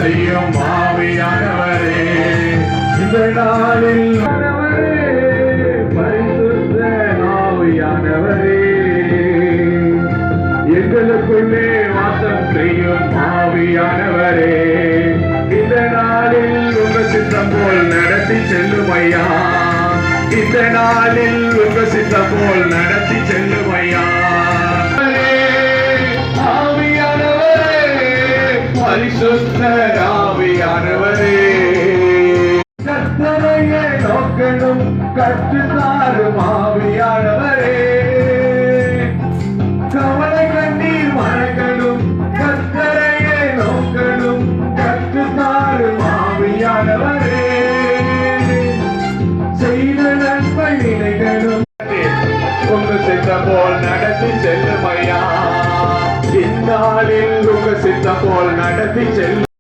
செய்யும் ஆவியானவரே, இந்த நாளில் பரிசுத்த ஆவியானவரே, எங்களுக்குள்ளே வாசம் செய்யும் ஆவியானவரே, இந்த நாளில் உங்க சித்தம் போல் நடத்தி செல்லும் ஐயா, இந்த நாளில் உங்க சித்தம் போல் நடத்தி செல்லும் ஐயா. ஆவியானவரே, பரிசுத்த ஆவியானவரே, கர்த்தரையே நோக்கணும் கற்றுத்தாரும் ஆவியானவரே, கவலை கண்ணீர் மறக்கணும் கர்த்தரையே நோக்கணும் கற்றுத்தாரும் ஆவியானவரே, செய்த நன்மை நினைக்கணும் உங்க சித்தம் போல் நடத்தி செல்லும் ஐயா, இந்நாளில் உங்க சித்தம் போல் நடத்தி செல்லும்.